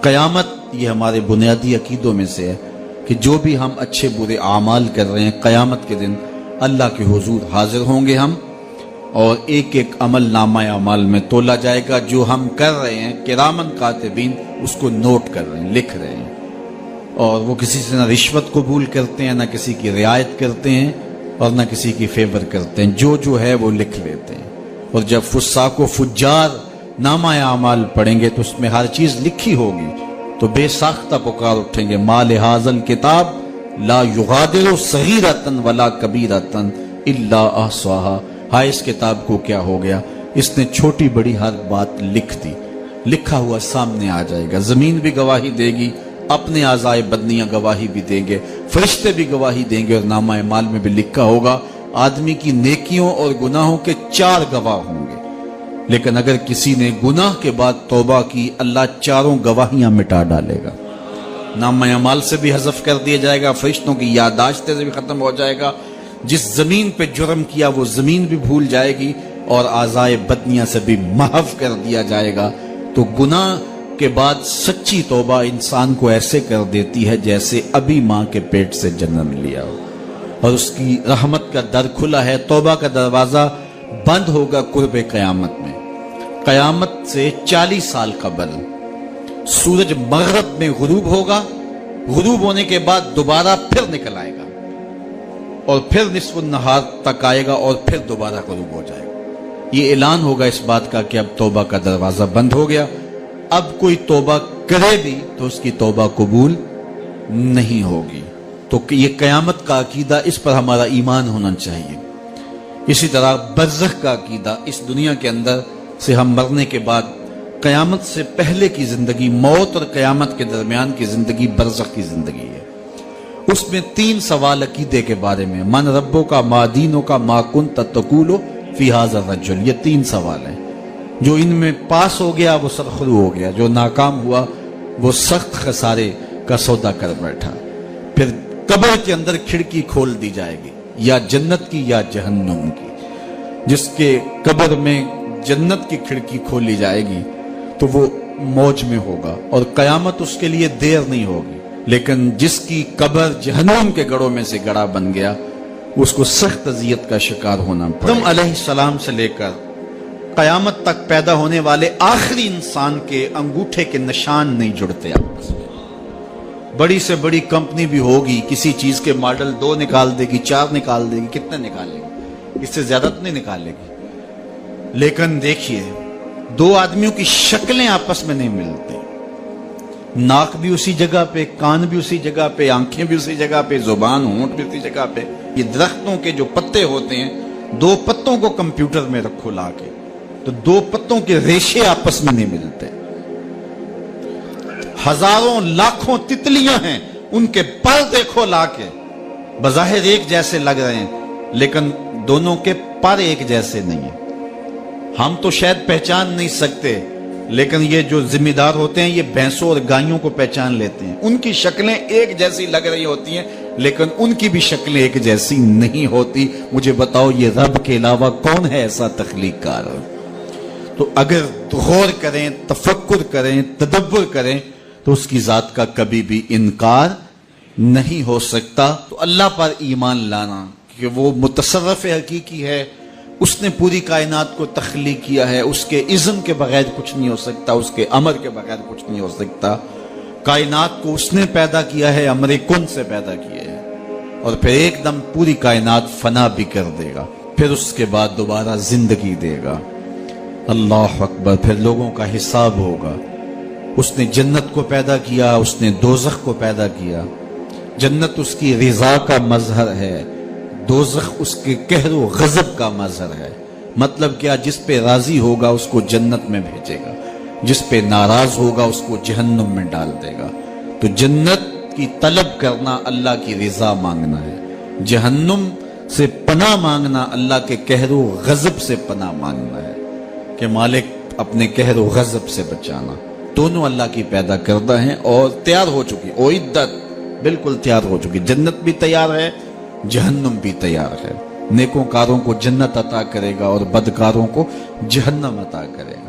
قیامت یہ ہمارے بنیادی عقیدوں میں سے ہے کہ جو بھی ہم اچھے برے اعمال کر رہے ہیں، قیامت کے دن اللہ کے حضور حاضر ہوں گے ہم، اور ایک ایک عمل نامہ اعمال میں تولا جائے گا۔ جو ہم کر رہے ہیں کرامن کاتبین اس کو نوٹ کر رہے ہیں، لکھ رہے ہیں، اور وہ کسی سے نہ رشوت قبول کرتے ہیں، نہ کسی کی رعایت کرتے ہیں، اور نہ کسی کی فیور کرتے ہیں، جو ہے وہ لکھ لیتے ہیں۔ اور جب فساق و فجار نامہ اعمال پڑھیں گے تو اس میں ہر چیز لکھی ہوگی، تو بے ساختہ پکار اٹھیں گے، ما لہذا الکتاب لا یغادر صغیرۃ ولا کبیرۃ الا احصاها۔ ہائے اس کتاب کو کیا ہو گیا، اس نے چھوٹی بڑی ہر بات لکھ دی، لکھا ہوا سامنے آ جائے گا۔ زمین بھی گواہی دے گی، اپنے اعضائے بدنیاں گواہی بھی دیں گے، فرشتے بھی گواہی دیں گے، اور نامہ اعمال میں بھی لکھا ہوگا۔ آدمی کی نیکیوں اور گناہوں کے 4 گواہ ہوں گے، لیکن اگر کسی نے گناہ کے بعد توبہ کی، اللہ 4 گواہیاں مٹا ڈالے گا، نامہ اعمال سے بھی حذف کر دیا جائے گا، فرشتوں کی یادداشت سے بھی ختم ہو جائے گا، جس زمین پہ جرم کیا وہ زمین بھی بھول جائے گی، اور اعضائے بدنیاں سے بھی محو کر دیا جائے گا۔ تو گناہ کے بعد سچی توبہ انسان کو ایسے کر دیتی ہے جیسے ابھی ماں کے پیٹ سے جنم لیا ہو، اور اس کی رحمت کا در کھلا ہے۔ توبہ کا دروازہ بند ہوگا قرب قیامت میں۔ قیامت سے 40 سال قبل سورج مغرب میں غروب ہوگا، غروب ہونے کے بعد دوبارہ پھر نکل آئے گا، اور پھر نصف النہار تک آئے گا، اور پھر دوبارہ غروب ہو جائے گا۔ یہ اعلان ہوگا اس بات کا کہ اب توبہ کا دروازہ بند ہو گیا، اب کوئی توبہ کرے بھی تو اس کی توبہ قبول نہیں ہوگی۔ تو یہ قیامت کا عقیدہ، اس پر ہمارا ایمان ہونا چاہیے۔ اسی طرح برزخ کا عقیدہ، اس دنیا کے اندر سے ہم مرنے کے بعد قیامت سے پہلے کی زندگی، موت اور قیامت کے درمیان کی زندگی برزخ کی زندگی ہے۔ اس میں 3 سوال عقیدے کے بارے میں، من ربو کا، ما دینو کا، ما کنت تقول فی ھذا الرجل، یہ 3 سوال ہیں۔ جو ان میں پاس ہو گیا وہ سرخرو ہو گیا، جو ناکام ہوا وہ سخت خسارے کا سودا کر بیٹھا۔ پھر قبر کے اندر کھڑکی کھول دی جائے گی، یا جنت کی یا جہنم کی۔ جس کے قبر میں جنت کی کھڑکی کھولی جائے گی تو وہ موج میں ہوگا، اور قیامت اس کے لیے دیر نہیں ہوگی۔ لیکن جس کی قبر جہنم کے گڑھوں میں سے گڑھا بن گیا، اس کو سخت اذیت کا شکار ہونا پڑا۔ آدم علیہ السلام سے لے کر قیامت تک پیدا ہونے والے آخری انسان کے انگوٹھے کے نشان نہیں جڑتے آپس میں۔ بڑی سے بڑی کمپنی بھی ہوگی، کسی چیز کے ماڈل 2 نکال دے گی، 4 نکال دے گی، کتنے نکالے گی؟ اس سے زیادہ تو نہیں نکالے گی۔ لیکن دیکھیے، 2 آدمیوں کی شکلیں آپس میں نہیں ملتی، ناک بھی اسی جگہ پہ، کان بھی اسی جگہ پہ، آنکھیں بھی اسی جگہ پہ، زبان ہونٹ بھی اسی جگہ پہ۔ یہ درختوں کے جو پتے ہوتے ہیں، 2 پتوں کو کمپیوٹر میں رکھو لا کے، تو 2 پتوں کے ریشے آپس میں نہیں ملتے۔ ہزاروں لاکھوں تتلیاں ہیں، ان کے پر دیکھو لا کے، بظاہر ایک جیسے لگ رہے ہیں، لیکن دونوں کے پر ایک جیسے نہیں ہیں۔ ہم تو شاید پہچان نہیں سکتے، لیکن یہ جو ذمہ دار ہوتے ہیں یہ بھینسوں اور گائیوں کو پہچان لیتے ہیں۔ ان کی شکلیں ایک جیسی لگ رہی ہوتی ہیں، لیکن ان کی بھی شکلیں ایک جیسی نہیں ہوتی۔ مجھے بتاؤ یہ رب کے علاوہ کون ہے ایسا تخلیق کار؟ تو اگر غور کریں، تفکر کریں، تدبر کریں تو اس کی ذات کا کبھی بھی انکار نہیں ہو سکتا۔ تو اللہ پر ایمان لانا کہ وہ متصرف حقیقی ہے، اس نے پوری کائنات کو تخلیق کیا ہے، اس کے اذن کے بغیر کچھ نہیں ہو سکتا، اس کے امر کے بغیر کچھ نہیں ہو سکتا۔ کائنات کو اس نے پیدا کیا ہے، امر کن سے پیدا کیا ہے، اور پھر ایک دم پوری کائنات فنا بھی کر دے گا، پھر اس کے بعد دوبارہ زندگی دے گا۔ اللہ اکبر۔ پھر لوگوں کا حساب ہوگا۔ اس نے جنت کو پیدا کیا، اس نے دوزخ کو پیدا کیا۔ جنت اس کی رضا کا مظہر ہے، دوزخ اس کے قہر و غضب کا مظہر ہے۔ مطلب کیا؟ جس پہ راضی ہوگا اس کو جنت میں بھیجے گا، جس پہ ناراض ہوگا اس کو جہنم میں ڈال دے گا۔ تو جنت کی طلب کرنا اللہ کی رضا مانگنا ہے، جہنم سے پناہ مانگنا اللہ کے قہر و غضب سے پناہ مانگنا ہے، کہ مالک اپنے قہر و غضب سے بچانا۔ دونوں اللہ کی پیدا کردہ ہیں اور تیار ہو چکی، اعدت، بالکل تیار ہو چکی۔ جنت بھی تیار ہے، جہنم بھی تیار ہے۔ نیکوں کاروں کو جنت عطا کرے گا اور بدکاروں کو جہنم عطا کرے گا۔